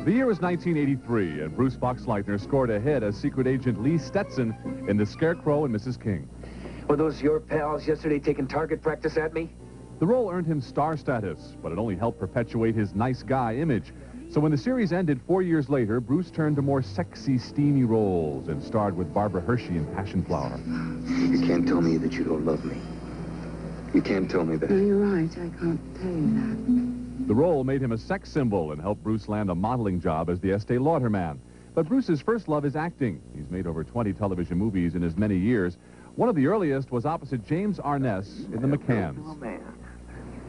The year was 1983, and Bruce Boxleitner scored a hit as secret agent Lee Stetson in The Scarecrow and Mrs. King. Were those your pals yesterday taking target practice at me? The role earned him star status, but it only helped perpetuate his nice guy image. So when the series ended 4 years later, Bruce turned to more sexy, steamy roles and starred with Barbara Hershey in Passion Flower. You can't tell me that you don't love me. You can't tell me that. No, you're right. I can't tell you that. The role made him a sex symbol and helped Bruce land a modeling job as the Estee Lauder man. But Bruce's first love is acting. He's made over 20 television movies in as many years. One of the earliest was opposite James Arness in The McCanns. Oh, man.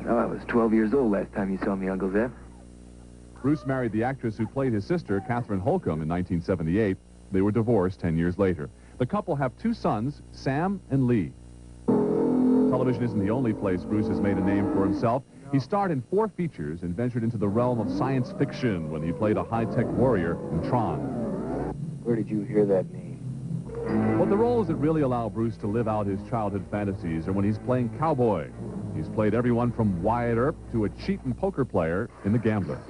Oh, I was 12 years old last time you saw me, Uncle Zeb. Bruce married the actress who played his sister, Catherine Holcomb, in 1978. They were divorced 10 years later. The couple have 2 sons, Sam and Lee. Television isn't the only place Bruce has made a name for himself. He starred in 4 features and ventured into the realm of science fiction when he played a high-tech warrior in Tron. Where did you hear that name? But the roles that really allow Bruce to live out his childhood fantasies are when he's playing cowboy. He's played everyone from Wyatt Earp to a cheat and poker player in The Gambler.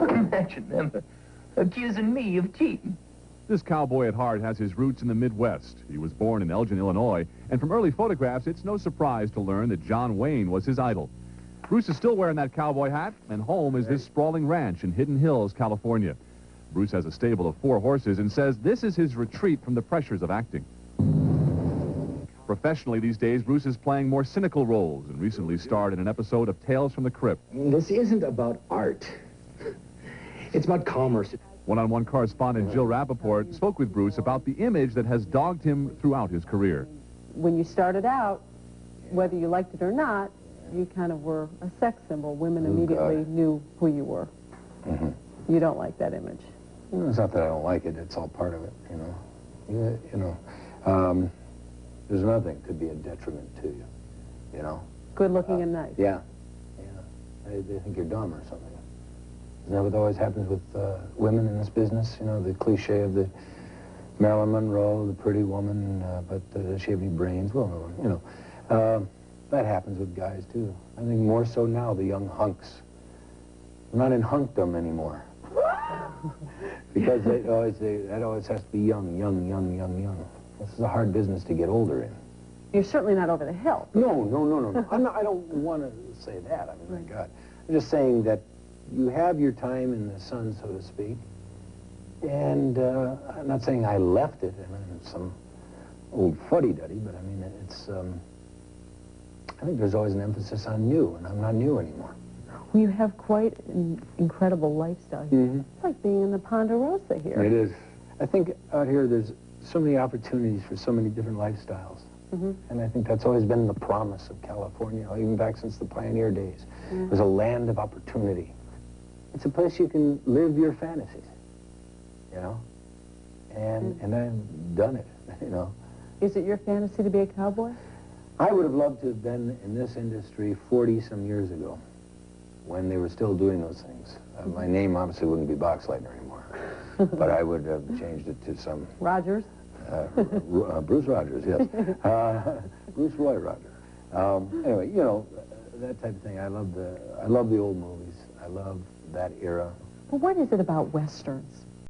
Imagine them accusing me of cheating. This cowboy at heart has his roots in the Midwest. He was born in Elgin, Illinois, and from early photographs, it's no surprise to learn that John Wayne was his idol. Bruce is still wearing that cowboy hat, and home is this sprawling ranch in Hidden Hills, California. Bruce has a stable of 4 horses and says this is his retreat from the pressures of acting. Professionally these days, Bruce is playing more cynical roles and recently starred in an episode of Tales from the Crypt. This isn't about art. It's about commerce. One-on-one correspondent Jill Rappaport spoke with Bruce about the image that has dogged him throughout his career. When you started out, whether you liked it or not, you kind of were a sex symbol. Women immediately knew who you were. Mm-hmm. You don't like that image. It's not that I don't like it. It's all part of it, you know. There's nothing could be a detriment to you, you know. Good looking and nice. Yeah. They think you're dumb or something. Isn't that what always happens with women in this business? You know, the cliche of the Marilyn Monroe, the pretty woman, but does she have any brains? Well, you know, that happens with guys, too. I think more so now, the young hunks. We're not in hunkdom anymore. Because that always has to be young. This is a hard business to get older in. You're certainly not over the hill. No. I don't want to say that. I mean, my God. I'm just saying that you have your time in the sun, so to speak. And I'm not saying I left it. I mean, it's some old fuddy-duddy, but I mean, it's... I think there's always an emphasis on new, and I'm not new anymore. Well, you have quite an incredible lifestyle. Mm-hmm. It's like being in the Ponderosa here. It is. I think out here there's so many opportunities for so many different lifestyles. Mm-hmm. And I think that's always been the promise of California, even back since the pioneer days. It was a land of opportunity. It's a place you can live your fantasies, you know? And I've done it, you know? Is it your fantasy to be a cowboy? I would have loved to have been in this industry 40-some years ago when they were still doing those things. My name obviously wouldn't be Boxleitner anymore, but I would have changed it to some... Rogers? Bruce Rogers, yes. Bruce Roy Rogers. Anyway, you know, that type of thing. I love the old movies. I love that era. Well, what is it about Westerns?